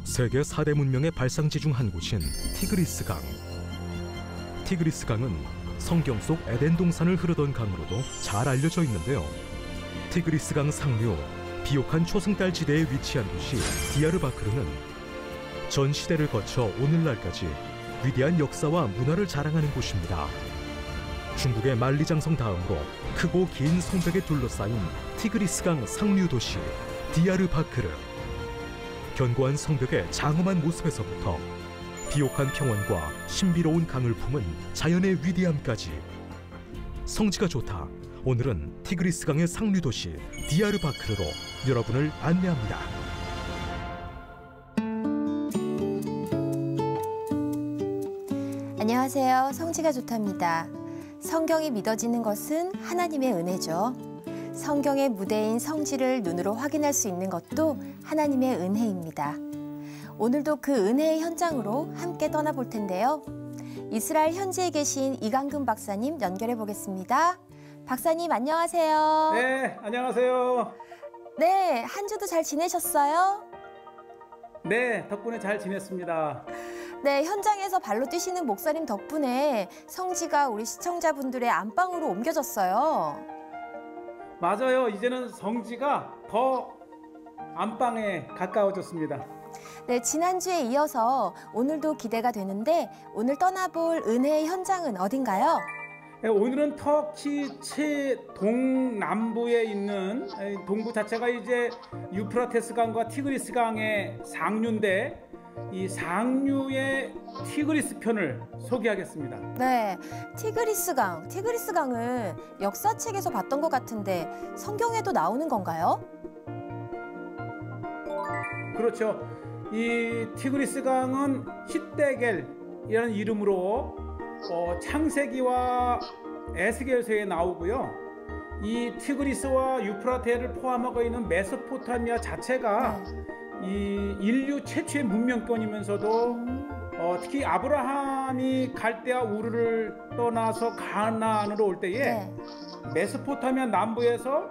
세계 4대 문명의 발상지 중 한 곳인 티그리스강. 티그리스강은 성경 속 에덴 동산을 흐르던 강으로도 잘 알려져 있는데요. 티그리스강 상류 비옥한 초승달 지대에 위치한 도시 디야르바크르는 전 시대를 거쳐 오늘날까지 위대한 역사와 문화를 자랑하는 곳입니다. 중국의 만리장성 다음으로 크고 긴 성벽에 둘러싸인 티그리스강 상류 도시 디야르바크르. 견고한 성벽의 장엄한 모습에서부터 비옥한 평원과 신비로운 강을 품은 자연의 위대함까지. 성지가 좋다. 오늘은 티그리스강의 상류 도시 디야르바크르로 여러분을 안내합니다. 안녕하세요. 성지가 좋답니다. 성경이 믿어지는 것은 하나님의 은혜죠. 성경의 무대인 성지를 눈으로 확인할 수 있는 것도 하나님의 은혜입니다. 오늘도 그 은혜의 현장으로 함께 떠나볼 텐데요. 이스라엘 현지에 계신 이강근 박사님 연결해 보겠습니다. 박사님 안녕하세요. 네, 안녕하세요. 네, 한 주도 잘 지내셨어요? 네, 덕분에 잘 지냈습니다. 네, 현장에서 발로 뛰시는 목사님 덕분에 성지가 우리 시청자분들의 안방으로 옮겨졌어요. 맞아요. 이제는 성지가 더 안방에 가까워졌습니다. 네, 지난주에 이어서 오늘도 기대가 되는데 오늘 떠나볼 은혜의 현장은 어딘가요? 네, 오늘은 터키 최동남부에 있는 동부 자체가 이제 유프라테스 강과 티그리스 강의 상류인데 이 상류의 티그리스 편을 소개하겠습니다. 네, 티그리스 강은 역사책에서 봤던 것 같은데 성경에도 나오는 건가요? 그렇죠. 이 티그리스 강은 히데겔이라는 이름으로 창세기와 에스겔서에 나오고요. 이 티그리스와 유프라테를 포함하고 있는 메소포타미아 자체가 이 인류 최초의 문명권이면서도 특히 아브라함이 갈대아 우르를 떠나서 가나안으로 올 때에 메소포타미아 남부에서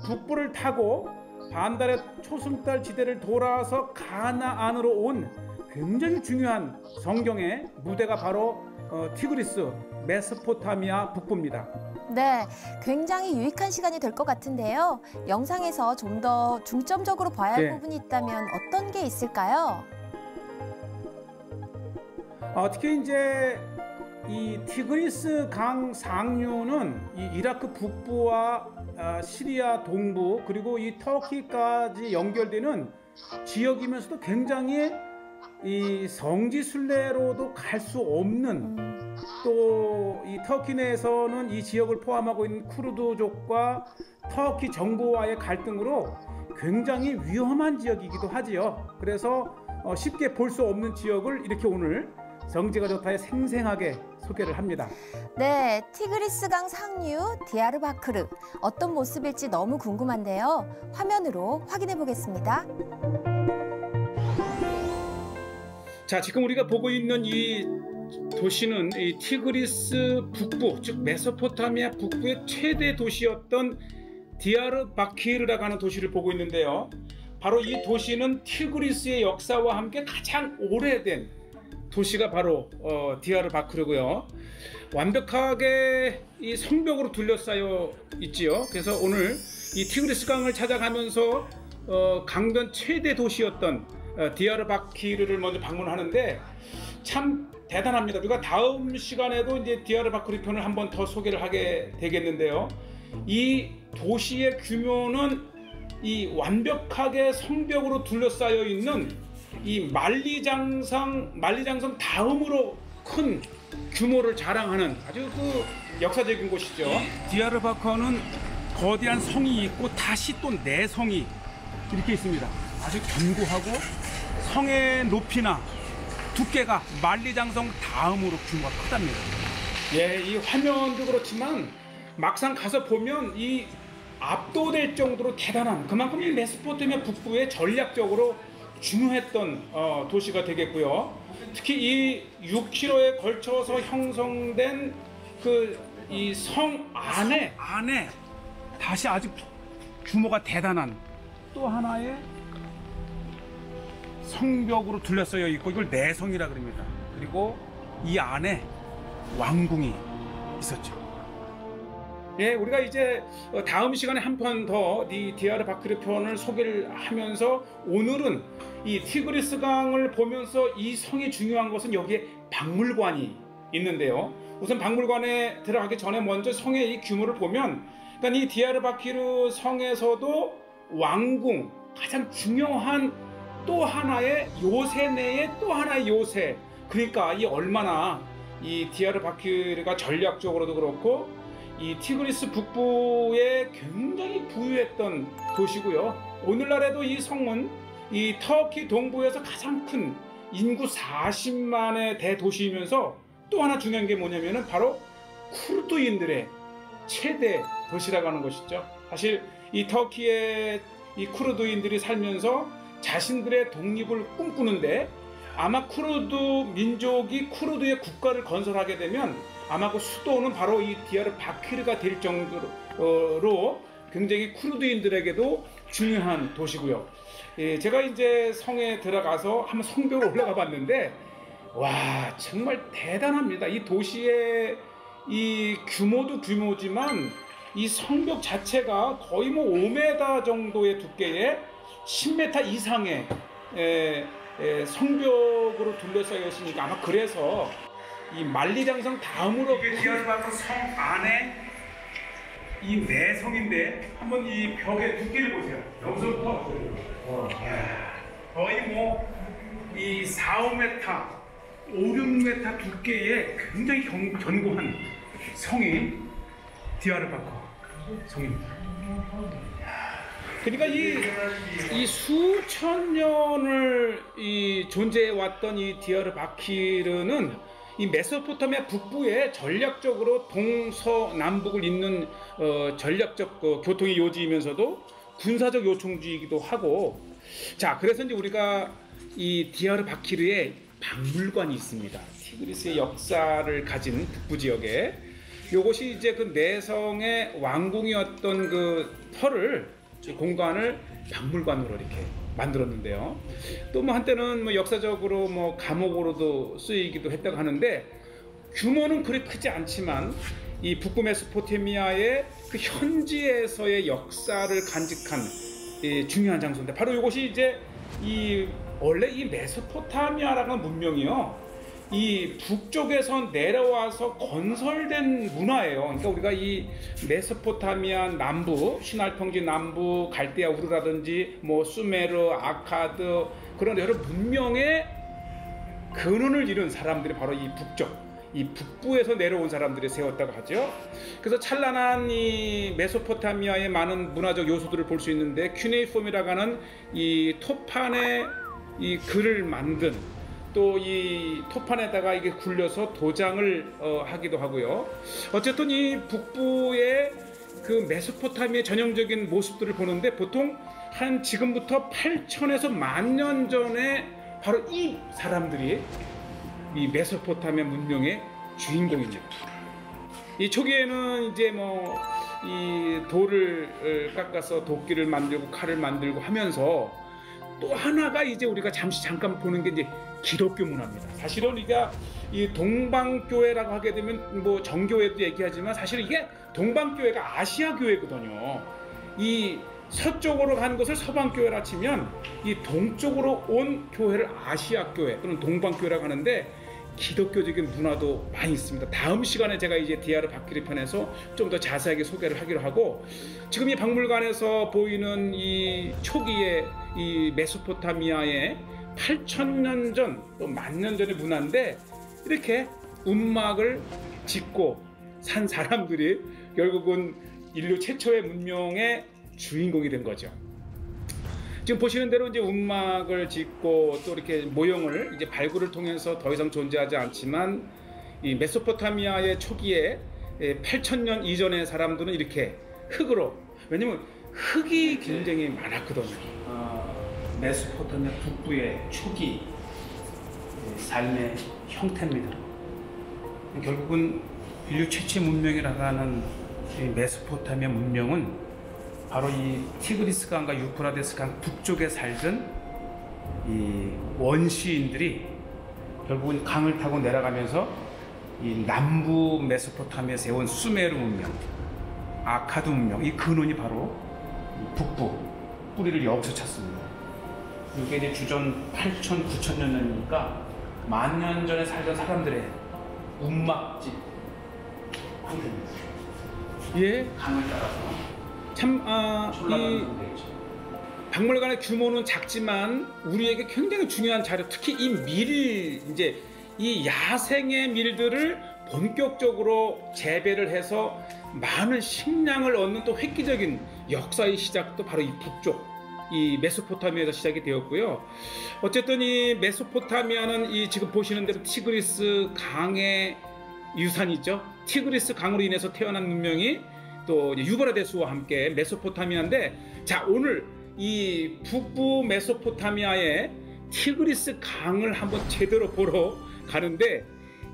북부를 타고 반달의 초승달 지대를 돌아서 가나안으로 온 굉장히 중요한 성경의 무대가 바로 티그리스, 메소포타미아 북부입니다. 네, 굉장히 유익한 시간이 될 것 같은데요. 영상에서 좀 더 중점적으로 봐야 할 부분이 있다면 어떤 게 있을까요? 특히 이제 이 티그리스 강 상류는 이 이라크 북부와 시리아 동부 그리고 이 터키까지 연결되는 지역이면서도 굉장히 이 성지 순례로도 갈 수 없는 또 이 터키 내에서는 이 지역을 포함하고 있는 쿠르드족과 터키 정부와의 갈등으로 굉장히 위험한 지역이기도 하지요. 그래서 쉽게 볼 수 없는 지역을 이렇게 오늘 성지가 좋다에 생생하게 소개를 합니다. 네, 티그리스강 상류 디야르바크르 어떤 모습일지 너무 궁금한데요. 화면으로 확인해 보겠습니다. 자, 지금 우리가 보고 있는 이 도시는 이 티그리스 북부, 즉 메소포타미아 북부의 최대 도시였던 디야르바키르라고 하는 도시를 보고 있는데요. 바로 이 도시는 티그리스의 역사와 함께 가장 오래된 도시가 바로 디야르바키르고요. 완벽하게 이 성벽으로 둘러싸여 있지요. 그래서 오늘 이 티그리스 강을 찾아가면서 강변 최대 도시였던 디야르바키르를 먼저 방문하는데 참 대단합니다. 우리가 다음 시간에도 이제 디야르바키르 편을 한 번 더 소개를 하게 되겠는데요. 이 도시의 규모는 이 완벽하게 성벽으로 둘러싸여 있는 이 만리장성 다음으로 큰 규모를 자랑하는 아주 그 역사적인 곳이죠. 디야르바커는 거대한 성이 있고 다시 또 내성이 이렇게 있습니다. 아주 견고하고 성의 높이나 두께가 만리장성 다음으로 규모가 크답니다. 예, 이 화면도 그렇지만 막상 가서 보면 이 압도될 정도로 대단한 그만큼 이 메소포타미아 북부에 전략적으로 중요했던 도시가 되겠고요. 특히 이 6km에 걸쳐서 형성된 그 이 성 안에 다시 아주 규모가 대단한 또 하나의 성벽으로 둘러싸여 있고 이걸 내성이라 그럽니다. 그리고 이 안에 왕궁이 있었죠. 예, 우리가 이제 다음 시간에 한 편 더 이 디아르바키르 편을 소개를 하면서 오늘은 이 티그리스 강을 보면서 이 성이 중요한 것은 여기에 박물관이 있는데요. 우선 박물관에 들어가기 전에 먼저 성의 이 규모를 보면, 그러니까 이 디아르바키르 성에서도 왕궁, 가장 중요한 또 하나의 요새 내의 또 하나의 요새, 그러니까 이 얼마나 이 디아르바키르가 전략적으로도 그렇고 이 티그리스 북부에 굉장히 부유했던 도시고요. 오늘날에도 이 성은 이 터키 동부에서 가장 큰 인구 40만의 대도시이면서 또 하나 중요한 게 뭐냐면은 바로 쿠르드인들의 최대 도시라고 하는 것이죠. 사실 이 터키의 이 쿠르드인들이 살면서 자신들의 독립을 꿈꾸는데, 아마 쿠르드 민족이 쿠르드의 국가를 건설하게 되면 아마 그 수도는 바로 이 디아르바키르가 될 정도로 굉장히 쿠르드인들에게도 중요한 도시고요. 예, 제가 이제 성에 들어가서 한번 성벽을 올라가 봤는데, 와, 정말 대단합니다. 이 도시의 이 규모도 규모지만 이 성벽 자체가 거의 뭐 5m 정도의 두께에 10m 이상의 성벽으로 둘러싸여 있으니까 아마 그래서 이 만리장성 다음으로 디아르바키르 성 안에 이 내성인데, 한번 이 벽의 두께를 보세요. 여기서부터 거의 뭐 이 4-5m, 5-6m 두께의 굉장히 견고한 성이 디아르바키르 성입니다. 그러니까 이 수천 년을 존재해왔던 이 디아르바키르는 이 메소포타미아 북부에 전략적으로 동서남북을 잇는 전략적 교통의 요지이면서도 군사적 요충지이기도 하고, 자, 그래서 이제 우리가 이 디아르바키르에 박물관이 있습니다. 티그리스의 역사를 가진 북부 지역에, 이것이 이제 그 내성의 왕궁이었던 그 터를, 공간을 박물관으로 이렇게 만들었는데요. 또 뭐 한때는 뭐 역사적으로 뭐 감옥으로도 쓰이기도 했다고 하는데, 규모는 그리 크지 않지만 이 북부 메소포타미아의 그 현지에서의 역사를 간직한 중요한 장소인데, 바로 이것이 이제 원래 이 메소포타미아라는 문명이요, 이 북쪽에서 내려와서 건설된 문화예요. 그러니까 우리가 이 메소포타미아 남부, 시날평지 남부, 갈대아 우르라든지 뭐 수메르, 아카드, 그런 여러 문명의 근원을 이룬 사람들이 바로 이 북쪽, 이 북부에서 내려온 사람들이 세웠다고 하죠. 그래서 찬란한 이 메소포타미아의 많은 문화적 요소들을 볼 수 있는데, 큐네이폼이라고 하는 이 토판의 이 글을 만든, 또 이 토판에다가 이게 굴려서 도장을 하기도 하고요. 어쨌든 이 북부의 그 메소포타미아의 전형적인 모습들을 보는데, 보통 한 지금부터 8천에서 10,000년 전에 바로 이 사람들이 이 메소포타미아 문명의 주인공입니다. 이 초기에는 이제 뭐 이 돌을 깎아서 도끼를 만들고 칼을 만들고 하면서, 또 하나가 이제 우리가 잠깐 보는 게 이제 기독교 문화입니다. 사실은 우리가 이 동방교회라고 하게 되면 뭐 정교회도 얘기하지만, 사실 이게 동방교회가 아시아 교회거든요. 이 서쪽으로 가는 것을 서방교회라 치면, 이 동쪽으로 온 교회를 아시아 교회 또는 동방교회라고 하는데, 기독교적인 문화도 많이 있습니다. 다음 시간에 제가 이제 디아르바키르 편에서 좀 더 자세하게 소개를 하기로 하고, 지금 이 박물관에서 보이는 이 초기의 이 메소포타미아의 8,000년 전 또 10,000년 전의 문화인데, 이렇게 움막을 짓고 산 사람들이 결국은 인류 최초의 문명의 주인공이 된 거죠. 지금 보시는 대로 이제 움막을 짓고 또 이렇게 모형을 이제 발굴을 통해서 더 이상 존재하지 않지만, 이 메소포타미아의 초기에 8,000년 이전의 사람들은 이렇게 흙으로, 왜냐면 흙이 굉장히 많았거든요. 메소포타미아 북부의 초기 삶의 형태입니다. 결국은 인류 최초의 문명이라고 하는 이 메소포타미아 문명은 바로 이 티그리스 강과 유프라데스 강 북쪽에 살던 이 원시인들이 결국은 강을 타고 내려가면서 이 남부 메소포타미아에 세운 수메르 문명, 아카드 문명, 이 근원이 바로 북부 뿌리를 여기서 찾습니다. 이게 이제 주전 8천, 9천 년이니까 만 년 전에 살던 사람들의 움막집 형태입니다. 예, 강을 따라서 참 이 박물관의 규모는 작지만 우리에게 굉장히 중요한 자료, 특히 이 밀, 이제 이 야생의 밀들을 본격적으로 재배를 해서 많은 식량을 얻는 또 획기적인 역사의 시작도 바로 이 북쪽, 이 메소포타미아에서 시작이 되었고요. 어쨌든 이 메소포타미아는 이 지금 보시는 대로 티그리스 강의 유산이죠. 티그리스 강으로 인해서 태어난 문명이 또 유브라데스와 함께 메소포타미아인데, 자, 오늘 이 북부 메소포타미아의 티그리스 강을 한번 제대로 보러 가는데,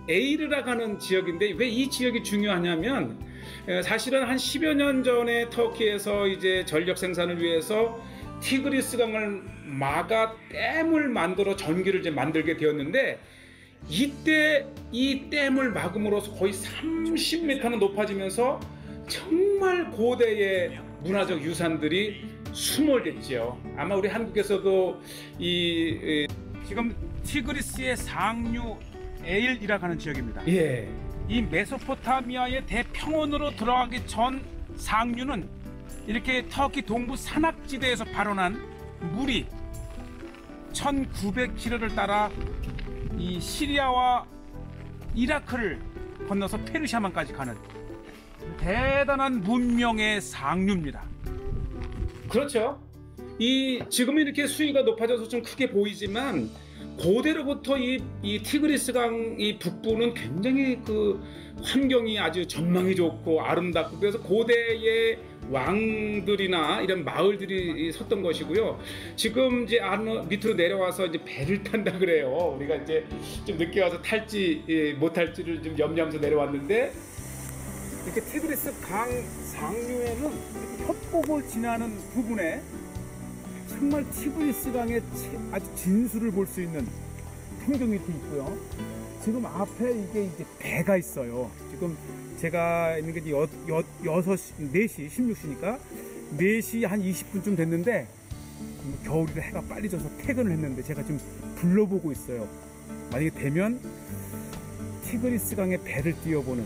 에이르라고 하는 지역인데 왜 이 지역이 중요하냐면, 사실은 한 10여 년 전에 터키에서 이제 전력 생산을 위해서 티그리스 강을 막아 댐을 만들어 전기를 이제 만들게 되었는데, 이때 이 댐을 막음으로써 거의 30m는 높아지면서 정말 고대의 문화적 유산들이 수몰됐지요. 아마 우리 한국에서도 이 지금 티그리스의 상류 에일이라고 하는 지역입니다. 예. 이 메소포타미아의 대평원으로 들어가기 전 상류는 이렇게 터키 동부 산악지대에서 발원한 물이 1900km를 따라 이 시리아와 이라크를 건너서 페르시아만까지 가는 대단한 문명의 상류입니다. 그렇죠. 이 지금 이렇게 수위가 높아져서 좀 크게 보이지만 고대로부터 이 티그리스 강 이 북부는 굉장히 그 환경이 아주 전망이 좋고 아름답고, 그래서 고대의 왕들이나 이런 마을들이 섰던 것이고요. 지금 이제 밑으로 내려와서 이제 배를 탄다 그래요. 우리가 이제 좀 늦게 와서 탈지 못 탈지를 좀 염려하면서 내려왔는데, 이렇게 티그리스 강 상류에는 협곡을 지나는 부분에 정말 티그리스 강의 아주 진수를 볼 수 있는 풍경이 있고요. 지금 앞에 이게 이제 배가 있어요. 지금 제가 있는 게 4시 16시니까 4시 한 20분쯤 됐는데, 겨울이라 해가 빨리 져서 퇴근을 했는데 제가 지금 둘러보고 있어요. 만약에 되면 티그리스 강의 배를 띄워보는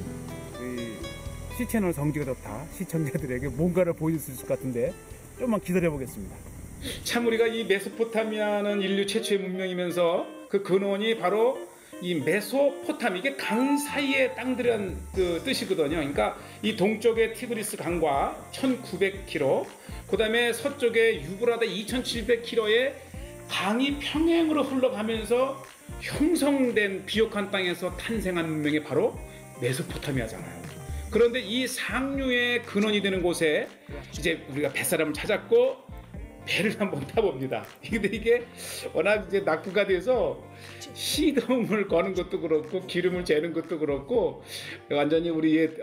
C채널 성지가 좋다 시청자들에게 뭔가를 보여줄 수 있을 것 같은데, 좀만 기다려 보겠습니다. 참 우리가 이 메소포타미아는 인류 최초의 문명이면서 그 근원이 바로 이 메소포타미, 이게 강 사이의 땅들이라는 그 뜻이거든요. 그러니까 이 동쪽의 티그리스 강과 1900km, 그 다음에 서쪽에 유브라데 2700km의 강이 평행으로 흘러가면서 형성된 비옥한 땅에서 탄생한 문명이 바로 메소포타미아잖아요. 그런데 이 상류의 근원이 되는 곳에 이제 우리가 뱃사람을 찾았고 배를 한번 타봅니다. 근데 이게 워낙 이제 낙후가 돼서 시동을 거는 것도 그렇고 기름을 재는 것도 그렇고 완전히 우리의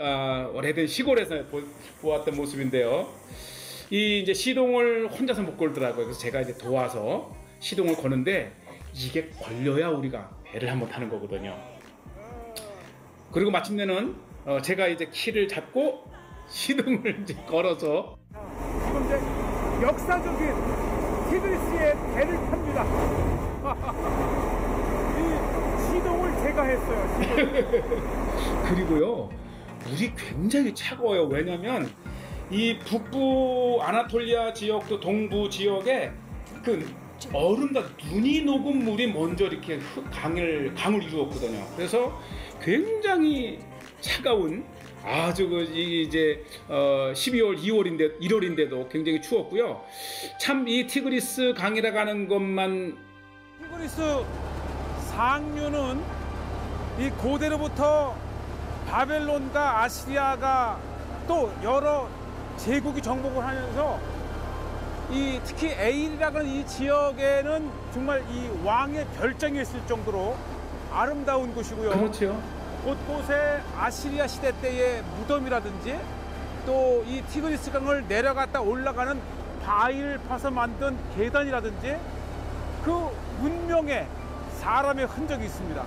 오래된 시골에서 보았던 모습인데요. 이 이제 시동을 혼자서 못 걸더라고요. 그래서 제가 이제 도와서 시동을 거는데, 이게 걸려야 우리가 배를 한번 타는 거거든요. 그리고 마침내는 제가 이제 키를 잡고 시동을 이제 걸어서 지금 이제 역사적인 티그리스의 배를 탑니다. 이 시동을 제가 했어요. 그리고요, 물이 굉장히 차가워요. 왜냐면 이 북부 아나톨리아 지역도 동부 지역에 그 얼음과 눈이 녹은 물이 먼저 이렇게 강을 이루었거든요. 그래서 굉장히 차가운, 아주 이제 12월, 1월인데도 굉장히 추웠고요. 참 이 티그리스 강이라고 하는 것만, 티그리스 상류는 이 고대로부터 바벨론과 아시리아가 또 여러 제국이 정복을 하면서 이 특히 에일이라는 이 지역에는 정말 이 왕의 별장이 있을 정도로 아름다운 곳이고요. 그렇죠. 곳곳에 아시리아 시대 때의 무덤이라든지 또 이 티그리스 강을 내려갔다 올라가는 바위를 파서 만든 계단이라든지 그 문명의 땅에 사람의 흔적이 있습니다.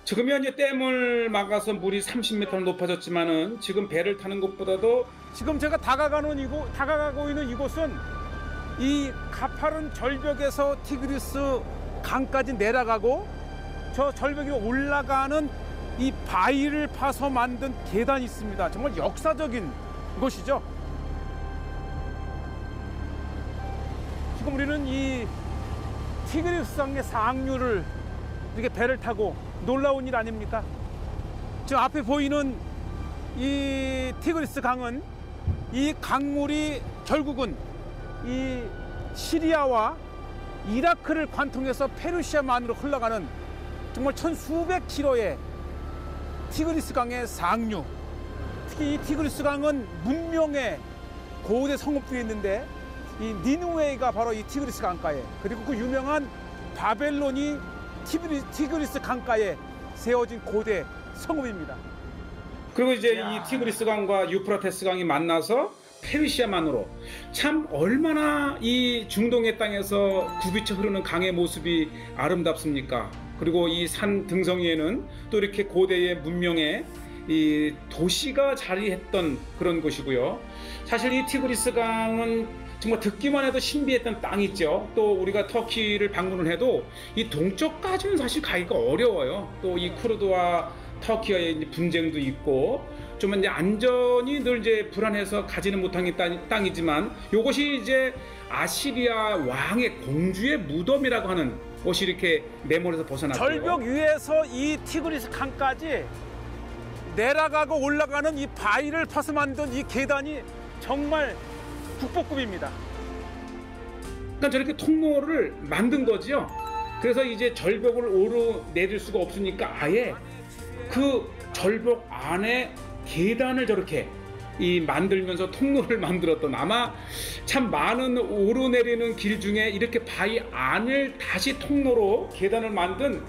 지금 현재 댐을 막아서 물이 30m 높아졌지만은 지금 배를 타는 것보다도 지금 제가 다가가고 있는 이곳은 이 가파른 절벽에서 티그리스 강까지 내려가고 저 절벽에 올라가는 이 바위를 파서 만든 계단이 있습니다. 정말 역사적인 곳이죠. 지금 우리는 이 티그리스 강의 상류를 이렇게 배를 타고 놀라운 일 아닙니까? 지금 앞에 보이는 이 티그리스 강은 이 강물이 결국은 이 시리아와 이라크를 관통해서 페르시아만으로 흘러가는 정말 천수백 킬로의 티그리스 강의 상류. 특히 이 티그리스 강은 문명의 고대 성읍들이 있는데 이 니누웨이가 바로 이 티그리스 강가에, 그리고 그 유명한 바벨론이 티그리스 강가에 세워진 고대 성읍입니다. 그리고 이제 이 티그리스 강과 유프라테스 강이 만나서 페르시아만으로, 참 얼마나 이 중동의 땅에서 굽이쳐 흐르는 강의 모습이 아름답습니까? 그리고 이 산 등성이에는 또 이렇게 고대의 문명의 이 도시가 자리했던 그런 곳이고요. 사실 이 티그리스 강은 정말 듣기만 해도 신비했던 땅이 있죠. 또 우리가 터키를 방문을 해도 이 동쪽까지는 사실 가기가 어려워요. 또 이 쿠르드와 터키와의 분쟁도 있고 좀 이제 안전이 늘 이제 불안해서 가지는 못한 땅이지만, 이것이 이제 아시리아 왕의 공주의 무덤이라고 하는 곳이 이렇게 메모리에서 벗어났고요. 절벽 위에서 이 티그리스 강까지 내려가고 올라가는 이 바위를 파서 만든 이 계단이 정말 국보급입니다. 그러니까 저렇게 통로를 만든 거죠. 그래서 이제 절벽을 오르내릴 수가 없으니까 아예 그 절벽 안에 계단을 저렇게 만들면서 통로를 만들었던, 아마 참 많은 오르내리는 길 중에 이렇게 바위 안을 다시 통로로 계단을 만든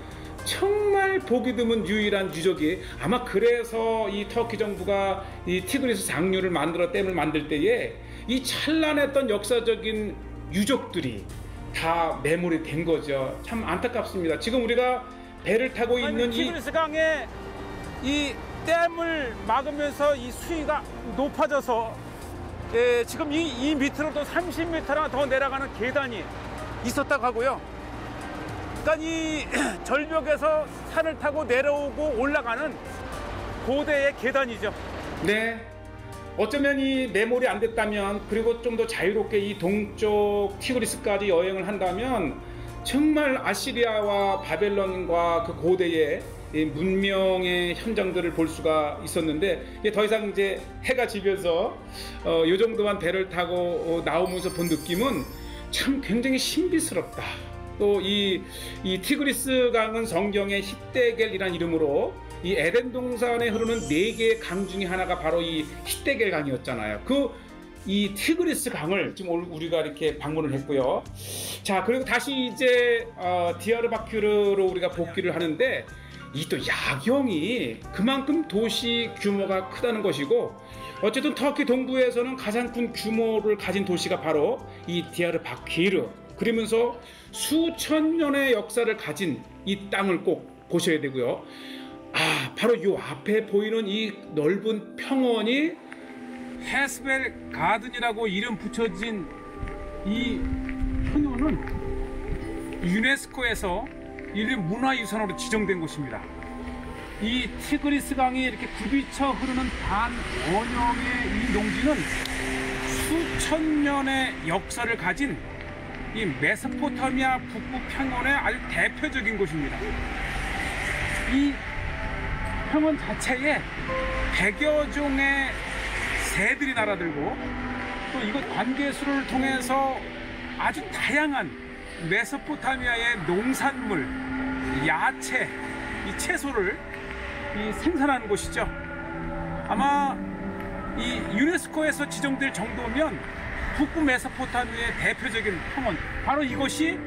정말 보기 드문 유일한 유적이, 아마 그래서 이 터키 정부가 이 티그리스 상류를 댐을 만들 때에 이 찬란했던 역사적인 유적들이 다 메모리 된 거죠. 참 안타깝습니다. 지금 우리가 배를 타고 있는 티그리스 강에 이 댐을 막으면서 이 수위가 높아져서 지금 이 밑으로 또 30m나 더 내려가는 계단이 있었다고 하고요. 그러니까 이 절벽에서 산을 타고 내려오고 올라가는 고대의 계단이죠. 네. 어쩌면 이 메모리 안 됐다면, 그리고 좀 더 자유롭게 이 동쪽 티그리스까지 여행을 한다면 정말 아시리아와 바벨론과 그 고대의 이 문명의 현장들을 볼 수가 있었는데, 더 이상 이제 해가 지면서 요 정도만 배를 타고 나오면서 본 느낌은 참 굉장히 신비스럽다. 또 이 티그리스 강은 성경의 히데겔이라는 이름으로 이 에덴 동산에 흐르는 4개의 강 중에 하나가 바로 이 히데겔 강이었잖아요. 이 티그리스 강을 지금 우리가 이렇게 방문을 했고요. 자, 그리고 다시 이제 디야르바큐르로 우리가 복귀를 하는데, 이 또 야경이 그만큼 도시 규모가 크다는 것이고, 어쨌든 터키 동부에서는 가장 큰 규모를 가진 도시가 바로 이 디야르바키르, 그러면서 수천 년의 역사를 가진 이 땅을 꼭 보셔야 되고요. 바로 이 앞에 보이는 이 넓은 평원이 헤스벨 가든이라고 이름 붙여진 이 평원은 유네스코에서 인류 문화유산으로 지정된 곳입니다. 이 티그리스 강이 이렇게 굽이쳐 흐르는 반원형의 이 농지는 수천 년의 역사를 가진 이 메소포타미아 북부 평원의 아주 대표적인 곳입니다. 이 평원 자체에 100여 종의 새들이 날아들고, 또 이곳 관계수를 통해서 아주 다양한 메소포타미아의 농산물, 야채, 이 채소를 생산하는 곳이죠. 아마 이 유네스코에서 지정될 정도면 북부 메소포타미아의 대표적인 평원, 바로 이것이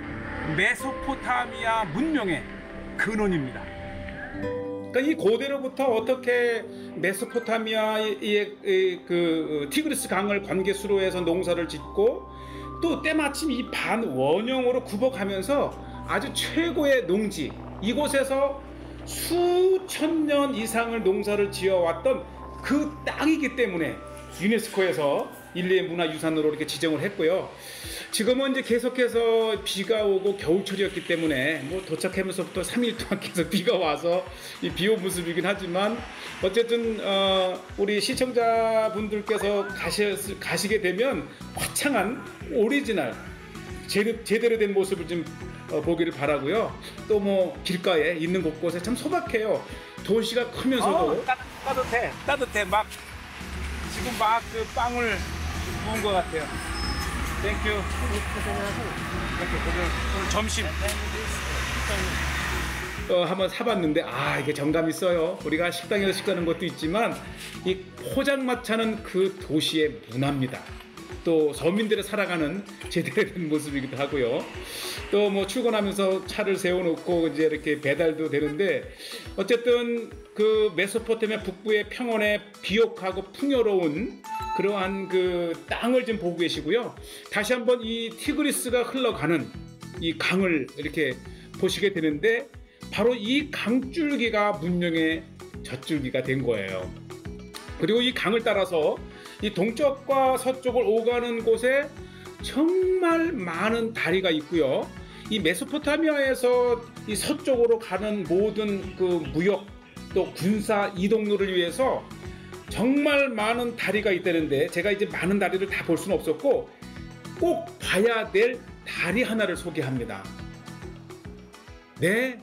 메소포타미아 문명의 근원입니다. 그러니까 이 고대로부터 어떻게 메소포타미아의 그 티그리스 강을 관계수로 해서 농사를 짓고, 또 때마침 이 반원형으로 굽어가면서 아주 최고의 농지, 이곳에서 수천 년 이상을 농사를 지어왔던 그 땅이기 때문에 유네스코에서 인류의 문화유산으로 이렇게 지정을 했고요. 지금은 이제 계속해서 비가 오고 겨울철이었기 때문에 뭐 도착하면서부터 3일 동안 계속 비가 와서 이 비온 모습이긴 하지만 어쨌든 우리 시청자분들께서 가시게 되면 화창한 오리지널 제대로 된 모습을 좀 보기를 바라고요. 또 뭐 길가에 있는 곳곳에 참 소박해요. 도시가 크면서도 따뜻해. 막 지금 막 그 빵을 구운 것 같아요. 땡큐. 오늘 점심. 한번 사봤는데 이게 정감 있어요. 우리가 식당에서 식사하는 것도 있지만 이 포장마차는 그 도시의 문화입니다. 또 서민들의 살아가는 제대로 된 모습이기도 하고요. 또 뭐 출근하면서 차를 세워놓고 이제 이렇게 배달도 되는데 어쨌든 그 메소포타미아 북부의 평원에 비옥하고 풍요로운 그러한 그 땅을 좀 보고 계시고요. 다시 한번 이 티그리스가 흘러가는 이 강을 이렇게 보시게 되는데 바로 이 강줄기가 문명의 젖줄기가 된 거예요. 그리고 이 강을 따라서 이 동쪽과 서쪽을 오가는 곳에 정말 많은 다리가 있고요. 이 메소포타미아에서 이 서쪽으로 가는 모든 그 무역 또 군사 이동로를 위해서 정말 많은 다리가 있다는데 제가 이제 많은 다리를 다 볼 수는 없었고 꼭 봐야 될 다리 하나를 소개합니다. 네,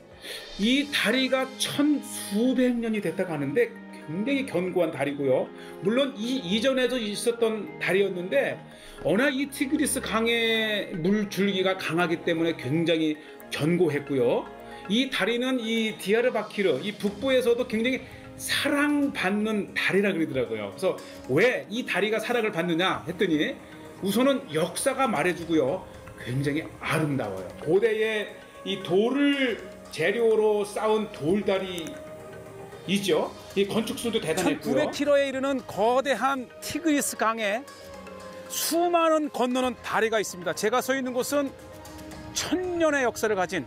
이 다리가 천수백 년이 됐다고 하는데 굉장히 견고한 다리고요. 물론 이 이전에도 있었던 다리였는데 워낙 이 티그리스 강의 물줄기가 강하기 때문에 굉장히 견고했고요. 이 다리는 이 디야르바키르 이 북부에서도 굉장히 사랑받는 다리라 그러더라고요. 그래서 왜 이 다리가 사랑을 받느냐 했더니 우선은 역사가 말해주고요. 굉장히 아름다워요. 고대에 이 돌을 재료로 쌓은 돌다리 있죠. 이 건축수도 대단했고요. 1900km에 이르는 거대한 티그리스 강에 수많은 건너는 다리가 있습니다. 제가 서 있는 곳은 1000년의 역사를 가진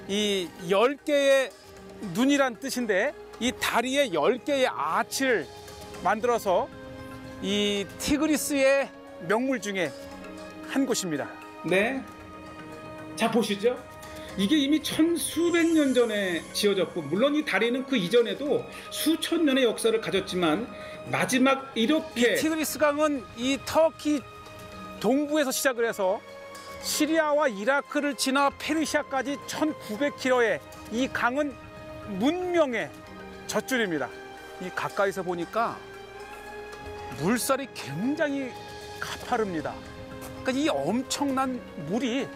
이 10개의 눈이란 뜻인데 이 다리에 10개의 아치를 만들어서 이 티그리스의 명물 중에 한 곳입니다. 네. 자, 보시죠. 이게 이미 천수백 년 전에 지어졌고 물론 이 다리는 그 이전에도 수천 년의 역사를 가졌지만 마지막 이렇게 이 티그리스 강은 이 터키 동부에서 시작을 해서 시리아와 이라크를 지나 페르시아까지 1900km의 이 강은 문명의 젖줄입니다. 이 가까이서 보니까 물살이 굉장히 가파릅니다. 그러니까 이 엄청난 물이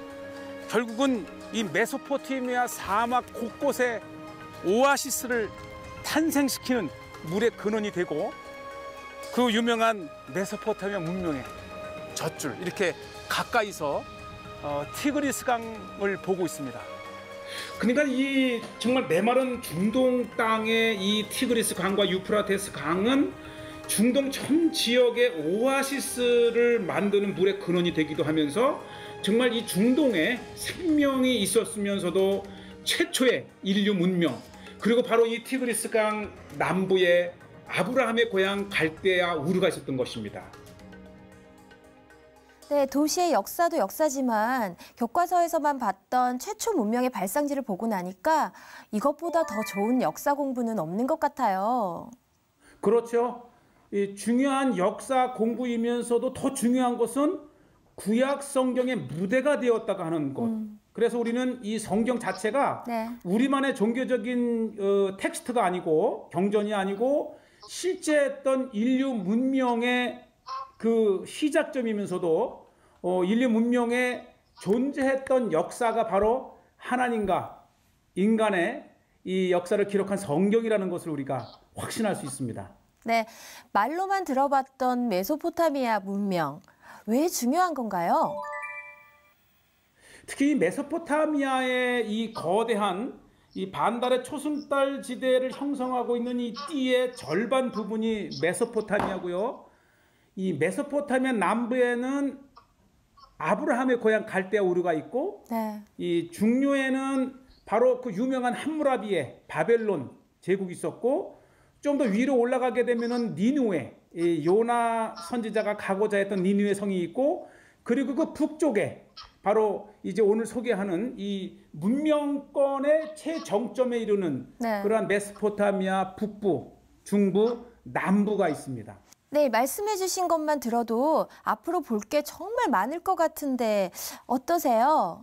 결국은 이 메소포타미아 사막 곳곳에 오아시스를 탄생시키는 물의 근원이 되고 그 유명한 메소포타미아 문명의 젖줄 이렇게 가까이서 티그리스 강을 보고 있습니다. 그러니까 이 정말 메마른 중동 땅의 이 티그리스 강과 유프라테스 강은 중동 전 지역의 오아시스를 만드는 물의 근원이 되기도 하면서 정말 이 중동에 생명이 있었으면서도 최초의 인류 문명 그리고 바로 이 티그리스 강 남부에 아브라함의 고향 갈대아 우르가 있었던 것입니다. 네, 도시의 역사도 역사지만 교과서에서만 봤던 최초 문명의 발상지를 보고 나니까 이것보다 더 좋은 역사 공부는 없는 것 같아요. 그렇죠. 이 중요한 역사 공부이면서도 더 중요한 것은 구약 성경의 무대가 되었다고 하는 것. 그래서 우리는 이 성경 자체가 네. 우리만의 종교적인 텍스트가 아니고 경전이 아니고 실제 했던 인류 문명의 그 시작점이면서도 인류 문명에 존재했던 역사가 바로 하나님과 인간의 이 역사를 기록한 성경이라는 것을 우리가 확신할 수 있습니다. 네, 말로만 들어봤던 메소포타미아 문명, 왜 중요한 건가요? 특히 메소포타미아의 이 거대한 이 반달의 초승달 지대를 형성하고 있는 이 띠의 절반 부분이 메소포타미아고요. 이 메소포타미아 남부에는 아브라함의 고향 갈대아 우르가 있고 네. 이 중류에는 바로 그 유명한 함무라비의 바벨론 제국이 있었고 좀 더 위로 올라가게 되면은 니누에 이 요나 선지자가 가고자 했던 니누에 성이 있고 그리고 그 북쪽에 바로 이제 오늘 소개하는 이 문명권의 최정점에 이르는 네. 그러한 메소포타미아 북부, 중부, 남부가 있습니다. 네, 말씀해 주신 것만 들어도 앞으로 볼 게 정말 많을 것 같은데 어떠세요?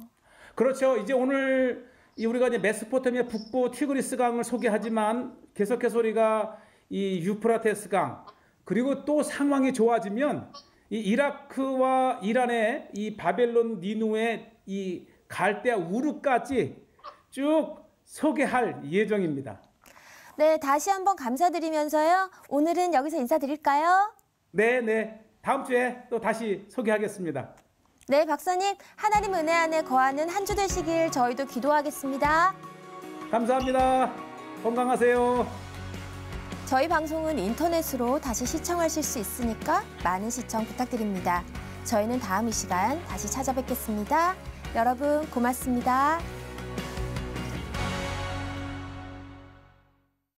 그렇죠. 이제 오늘 우리가 이제 메소포타미아 북부 티그리스 강을 소개하지만 계속해서 우리가 이 유프라테스 강 그리고 또 상황이 좋아지면 이 이라크와 이란의 이 바벨론 니누의 이 갈대아 우르까지 쭉 소개할 예정입니다. 네, 다시 한번 감사드리면서요. 오늘은 여기서 인사드릴까요? 네. 다음 주에 또 다시 소개하겠습니다. 네, 박사님, 하나님 은혜 안에 거하는 한 주 되시길 저희도 기도하겠습니다. 감사합니다. 건강하세요. 저희 방송은 인터넷으로 다시 시청하실 수 있으니까 많은 시청 부탁드립니다. 저희는 다음 이 시간 다시 찾아뵙겠습니다. 여러분 고맙습니다.